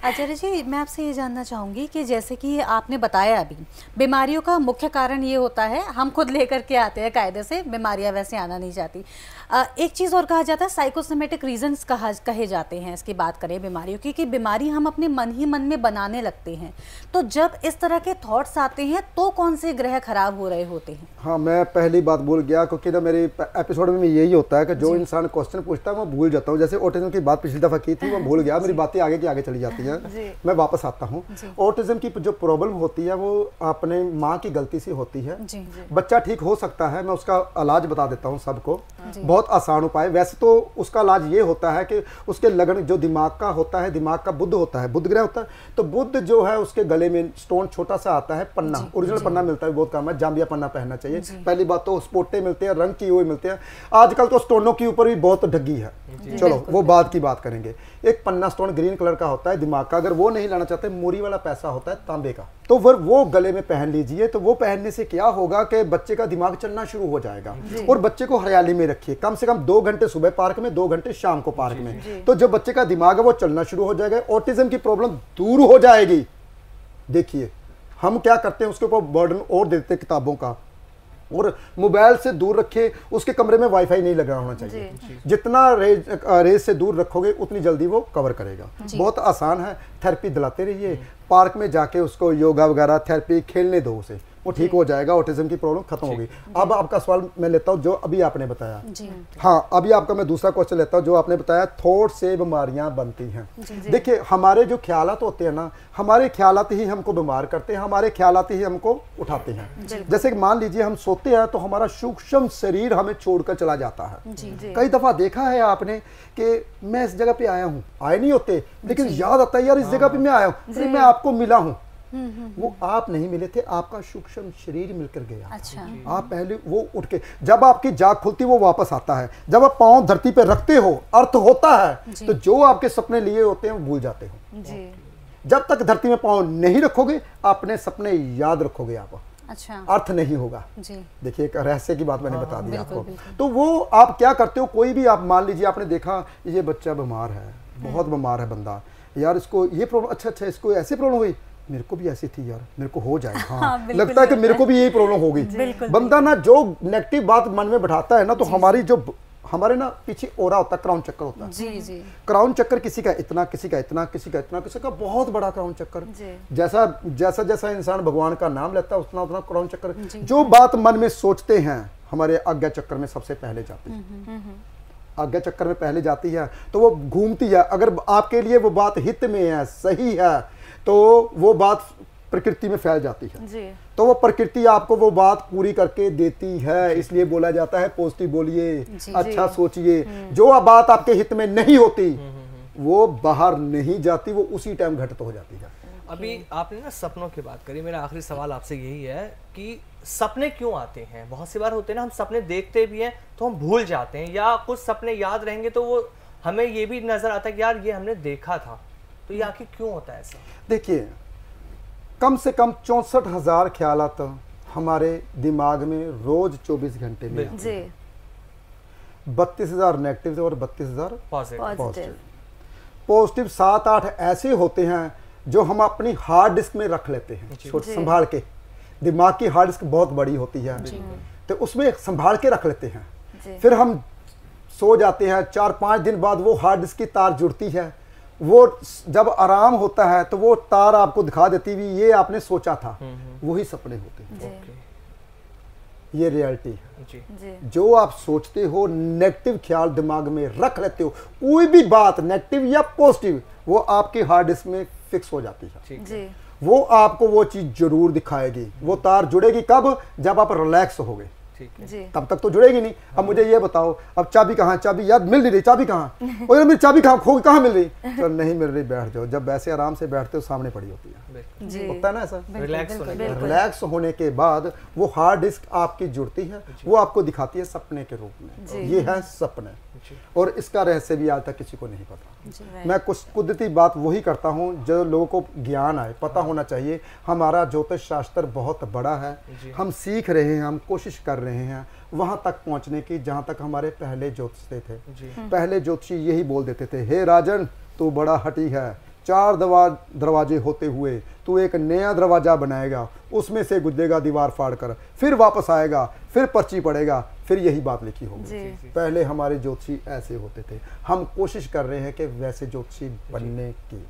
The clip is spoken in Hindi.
आचार्य जी, मैं आपसे ये जानना चाहूँगी कि जैसे कि आपने बताया अभी, बीमारियों का मुख्य कारण ये होता है, हम खुद लेकर के आते हैं कायदे से, बीमारियाँ वैसे आना नहीं चाहती। एक चीज़ और कहा जाता है, साइकोसोमेटिक रीजंस कहे जाते हैं, इसकी बात करें बीमारियों की, कि बीमारी हम अपने मन ही मन में बनाने लगते हैं। तो जब इस तरह के थॉट्स आते हैं तो कौन से ग्रह खराब हो रहे होते हैं? हाँ, मैं पहली बात भूल गया, क्योंकि ना मेरे एपिसोड में यही होता है कि जो इंसान क्वेश्चन पूछता है मैं भूल जाता हूँ। जैसे ऑटिज्म की बात पिछली दफा की थी, मैं भूल गया, मेरी बातें आगे की आगे चली जाती हैं, मैं वापस आता हूँ। ऑटिज्म की जो प्रॉब्लम होती है वो अपने माँ की गलती से होती है। बच्चा ठीक हो सकता है, मैं उसका इलाज बता देता हूँ सबको, बहुत आसान उपाय। वैसे तो उसका इलाज ये होता है कि उसके लगन जो दिमाग का होता है, दिमाग का बुध होता है, बुध ग्रह होता है, तो बुध जो है उसके गले में स्टोन छोटा सा आता है, पन्ना, ओरिजिनल पन्ना मिलता है, बहुत काम है, जाम्बिया पन्ना पहनना चाहिए। पहली बात तो स्पोटे मिलते हैं, रंग किए हुए मिलते हैं। आजकल तो स्टोनों के ऊपर भी बहुत ठगी है, चलो वो बात की बात करेंगे। एक पन्ना स्टोन ग्रीन कलर का होता है दिमाग का, अगर वो नहीं लाना चाहते, मोरी वाला पैसा होता है तांबे का, तो फिर वो गले में पहन लीजिए। तो वो पहनने से क्या होगा कि बच्चे का दिमाग चलना शुरू हो जाएगा। और बच्चे को हरियाली में रखिए, कम से कम 2 घंटे सुबह पार्क में, 2 घंटे शाम को पार्क में, तो जो बच्चे का दिमाग है वो चलना शुरू हो जाएगा, ऑटिज्म की प्रॉब्लम दूर हो जाएगी। देखिए हम क्या करते हैं, उसके ऊपर बर्डन और देते हैं किताबों का, और मोबाइल से दूर रखे, उसके कमरे में वाईफाई नहीं लगा होना चाहिए। जितना रेज से दूर रखोगे उतनी जल्दी वो कवर करेगा। बहुत आसान है, थेरेपी दिलाते रहिए, पार्क में जाके उसको योगा वगैरह थेरेपी खेलने दो उसे, वो ठीक हो जाएगा, ऑटिज्म की प्रॉब्लम खत्म होगी। अब आपका सवाल मैं लेता हूँ जो अभी आपने बताया। हाँ, अभी आपका मैं दूसरा क्वेश्चन लेता हूँ, जो आपने बताया थॉट से बीमारियां बनती हैं। देखिए हमारे जो ख्यालात होते हैं ना, हमारे ख्यालात ही हमको बीमार करते हैं, हमारे ख्यालात ही हमको उठाते हैं। जैसे मान लीजिए हम सोते हैं तो हमारा सूक्ष्म शरीर हमें छोड़कर चला जाता है। कई दफा देखा है आपने कि मैं इस जगह पे आया हूँ, आए नहीं होते, लेकिन याद आता है यार इस जगह पे मैं आया हूँ, मैं आपको मिला हूँ। वो आप नहीं मिले थे, आपका सूक्ष्म शरीर मिलकर गया। अच्छा। आप पहले वो उठ के, जब आपकी जाग खुलती वो वापस आता है। जब आप पांव धरती पे रखते हो, अर्थ होता है, तो जो आपके सपने लिए होते हैं वो भूल जाते हो। जब तक धरती में पांव नहीं रखोगे, अपने सपने याद रखोगे आप। अच्छा। अर्थ नहीं होगा। देखिए एक रहस्य की बात मैंने बता दी आपको। तो वो आप क्या करते हो, कोई भी आप मान लीजिए आपने देखा ये बच्चा बीमार है, बहुत बीमार है बंदा, यार इसको ये प्रॉब्लम, अच्छा इसको ऐसी प्रॉब्लम हुई, मेरे को भी ऐसी थी यार, मेरे को हो जाए। हाँ, लगता है कि मेरे को भी यही प्रॉब्लम होगी। बंदा ना जो नेगेटिव बात मन में बैठाता है ना, तो हमारी जो हमारे ना पीछे ओरा होता है, क्राउन चक्कर होता है। क्राउन चक्कर किसी का इतना, किसी का इतना, किसी का इतना, किसी का बहुत बड़ा क्राउन चक्कर। जैसा जैसा जैसा इंसान भगवान का नाम लेता है उतना उतना क्राउन चक्कर। जो बात मन में सोचते हैं हमारे आज्ञा चक्कर में सबसे पहले जाती है, आज्ञा चक्कर में पहले जाती है, तो वो घूमती है। अगर आपके लिए वो बात हित में है, सही है, तो वो बात प्रकृति में फैल जाती है जी। तो वो प्रकृति आपको वो बात पूरी करके देती है। इसलिए बोला जाता है पॉजिटिव बोलिए, अच्छा सोचिए। जो बात आपके हित में नहीं होती वो बाहर नहीं जाती, वो उसी टाइम घटित हो जाती है। अभी आपने ना सपनों की बात करी, मेरा आखिरी सवाल आपसे यही है कि सपने क्यों आते हैं? बहुत सी बार होते हैं ना, हम सपने देखते भी हैं तो हम भूल जाते हैं, या कुछ सपने याद रहेंगे तो वो हमें ये भी नजर आता है कि यार ये हमने देखा था। तो ये आखिर क्यों होता है ऐसा? देखिए कम से कम 64,000 ख्यालात हमारे दिमाग में रोज 24 घंटे में, 32,000 नेगेटिव और 32,000 पॉजिटिव। पॉजिटिव 7-8 ऐसे होते हैं जो हम अपनी हार्ड डिस्क में रख लेते हैं, संभाल के। दिमाग की हार्ड डिस्क बहुत बड़ी होती है, तो उसमें संभाल के रख लेते हैं। फिर हम सो जाते हैं, 4-5 दिन बाद वो हार्ड डिस्क की तार जुड़ती है। वो जब आराम होता है तो वो तार आपको दिखा देती हुई ये आपने सोचा था, वही सपने होते हैं। ये रियलिटी है। जो आप सोचते हो, नेगेटिव ख्याल दिमाग में रख लेते हो, कोई भी बात नेगेटिव या पॉजिटिव, वो आपके हार्ड डिस्क में फिक्स हो जाती है। वो आपको वो चीज जरूर दिखाएगी। वो तार जुड़ेगी कब? जब आप रिलैक्स होगे, तब तक तो जुड़ेगी नहीं। अब मुझे ये बताओ, अब चाबी कहाँ? चाबी याद मिल नहीं रही, चाबी कहाँ? और मेरी चाबी कहाँ खो, कहाँ मिल रही? तो नहीं मिल रही, बैठ जाओ। जब वैसे आराम से बैठते हो सामने पड़ी होती है, होता है ना ऐसा। रिलैक्स होने के बाद वो हार्ड डिस्क आपकी जुड़ती है, वो आपको दिखाती है सपने के रूप में। ये है सपने, और इसका रहस्य भी आज तक किसी को नहीं पता। मैं कुछ कुदरती बात वही करता हूँ जो लोगों को ज्ञान आए, पता होना चाहिए। हमारा ज्योतिष शास्त्र बहुत बड़ा है, हम सीख रहे हैं, हम कोशिश कर रहे हैं वहाँ तक पहुँचने की जहाँ तक हमारे पहले ज्योतिषी थे। पहले ज्योतिषी यही बोल देते थे, हे राजन तू बड़ा हठी है, 4 दरवाजे होते हुए तू एक नया दरवाजा बनाएगा, उसमें से गुजरेगा दीवार फाड़ कर, फिर वापस आएगा, फिर पर्ची पड़ेगा, फिर यही बात लिखी होगी। पहले हमारे ज्योतिषी ऐसे होते थे, हम कोशिश कर रहे हैं कि वैसे ज्योतिषी बनने की।